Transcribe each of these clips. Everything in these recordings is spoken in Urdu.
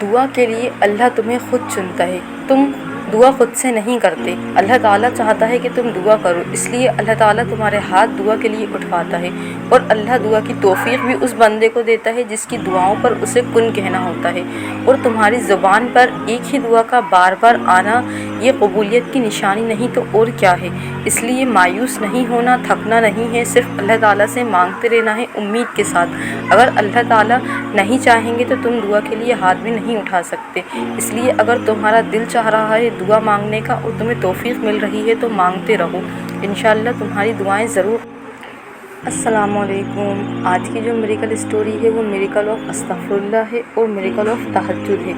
دعا کے لیے اللہ تمہیں خود چنتا ہے، تم دعا خود سے نہیں کرتے۔ اللہ تعالیٰ چاہتا ہے کہ تم دعا کرو، اس لیے اللہ تعالیٰ تمہارے ہاتھ دعا کے لیے اٹھواتا ہے، اور اللہ دعا کی توفیق بھی اس بندے کو دیتا ہے جس کی دعاؤں پر اسے کن کہنا ہوتا ہے۔ اور تمہاری زبان پر ایک ہی دعا کا بار بار آنا یہ قبولیت کی نشانی نہیں تو اور کیا ہے۔ اس لیے مایوس نہیں ہونا، تھکنا نہیں ہے، صرف اللہ تعالیٰ سے مانگتے رہنا ہے امید کے ساتھ۔ اگر اللہ تعالیٰ نہیں چاہیں گے تو تم دعا کے لیے ہاتھ بھی نہیں اٹھا سکتے۔ اس لیے اگر تمہارا دل چاہ رہا ہے دعا مانگنے کا اور تمہیں توفیق مل رہی ہے تو مانگتے رہو، انشاءاللہ تمہاری دعائیں ضرور۔ السلام علیکم۔ آج کی جو میریکل اسٹوری ہے وہ میریکل آف استغفراللہ ہے اور میریکل آف تہجد ہے۔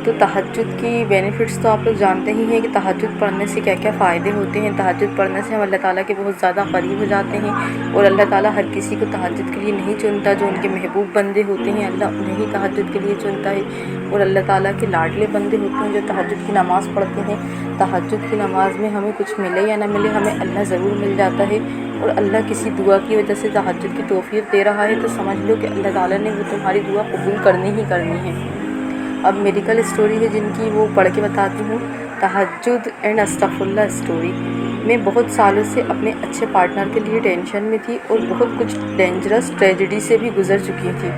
تو تہجد کی بینیفٹس تو آپ لوگ جانتے ہی ہیں کہ تہجد پڑھنے سے کیا کیا فائدے ہوتے ہیں۔ تہجد پڑھنے سے ہم اللہ تعالیٰ کے بہت زیادہ قریب ہو جاتے ہیں، اور اللہ تعالیٰ ہر کسی کو تہجد کے لیے نہیں چنتا، جو ان کے محبوب بندے ہوتے ہیں اللہ انہیں ہی تہجد کے لیے چنتا ہے، اور اللہ تعالیٰ کے لاڈلے بندے ہوتے ہیں جو تہجد کی نماز پڑھتے ہیں۔ تہجد کی نماز میں ہمیں کچھ ملے یا نہ ملے، ہمیں اللہ ضرور مل جاتا ہے، اور اللہ کسی دعا کی وجہ سے تہجد کی توفیق دے رہا ہے تو سمجھ لو کہ اللہ تعالیٰ نے وہ تمہاری دعا قبول کرنی ہی کرنی ہے۔ اب میڈیکل اسٹوری ہے جن کی وہ پڑھ کے بتاتی ہوں۔ تہجد اینڈ استغفراللہ اسٹوری۔ میں بہت سالوں سے اپنے اچھے پارٹنر کے لیے ٹینشن میں تھی اور بہت کچھ ڈینجرس ٹریجڈی سے بھی گزر چکی تھی۔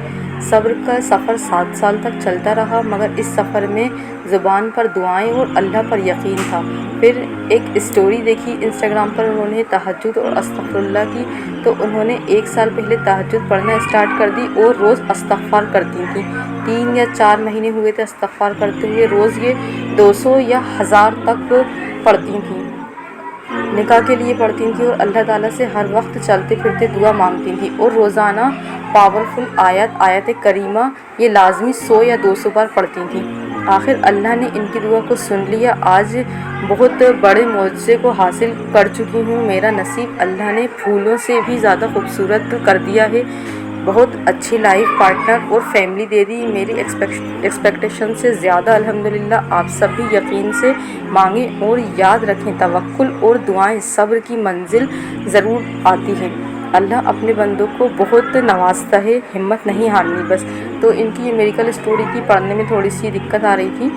صبر کا سفر 7 سال تک چلتا رہا، مگر اس سفر میں زبان پر دعائیں اور اللہ پر یقین تھا۔ پھر ایک اسٹوری دیکھی انسٹاگرام پر، انہوں نے تہجد اور استغفراللہ کی، تو انہوں نے 1 سال پہلے تہجد پڑھنا اسٹارٹ کر دی اور روز استغفار کرتی تھیں۔ 3 یا 4 مہینے ہوئے تھے استغفار کرتے ہوئے، روز یہ 200 یا 1000 تک پڑھتی تھیں۔ نکاح کے لیے پڑھتی تھیں اور اللہ تعالیٰ سے ہر وقت چلتے پھرتے دعا مانگتی تھیں، اور روزانہ پاورفل آیت کریمہ یہ لازمی 100 یا 200 بار پڑھتی تھیں۔ آخر اللہ نے ان کی دعا کو سن لیا۔ آج بہت بڑے معجزے کو حاصل کر چکی ہوں۔ میرا نصیب اللہ نے پھولوں سے بھی زیادہ خوبصورت کر دیا ہے۔ بہت اچھی لائف پارٹنر اور فیملی دے دی، میری ایکسپیکٹیشن سے زیادہ الحمدللہ۔ آپ سب بھی یقین سے مانگیں اور یاد رکھیں توکل اور دعائیں صبر کی منزل ضرور آتی ہیں۔ اللہ اپنے بندوں کو بہت نوازتا ہے، ہمت نہیں ہارنی بس۔ تو ان کی یہ میریکل اسٹوری تھی، پڑھنے میں تھوڑی سی دقت آ رہی تھی،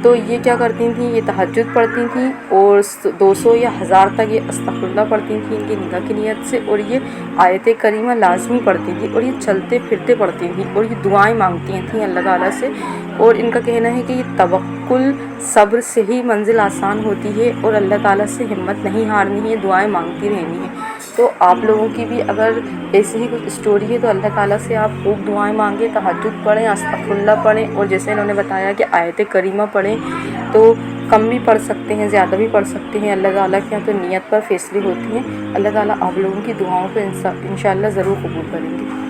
تو یہ کیا کرتی تھیں، یہ تہجد پڑھتی تھیں اور 200 یا 1000 تک یہ استغفراللہ پڑھتی تھیں ان کی نکاح کی نیت سے، اور یہ آیت کریمہ لازمی پڑھتی تھیں، اور یہ چلتے پھرتے پڑھتی تھیں، اور یہ دعائیں مانگتی تھیں اللہ تعالیٰ سے۔ اور ان کا کہنا ہے کہ یہ توکل صبر سے ہی منزل آسان ہوتی ہے، اور اللہ تعالیٰ سے ہمت نہیں ہارنی ہے، دعائیں مانگتی رہنی ہے۔ تو آپ لوگوں کی بھی اگر ایسی ہی کچھ اسٹوری ہے تو اللہ تعالیٰ سے آپ خوب دعائیں مانگیں، تہجد پڑھیں، استغفراللہ پڑھیں، اور جیسے انہوں نے بتایا کہ آیت کریمہ پڑھیں، تو کم بھی پڑھ سکتے ہیں، زیادہ بھی پڑھ سکتے ہیں، اللہ تعالیٰ کے یہاں تو نیت پر فیصلے ہوتی ہیں۔ اللہ تعالیٰ آپ لوگوں کی دعاؤں کو انشاءاللہ ضرور قبول کریں گے۔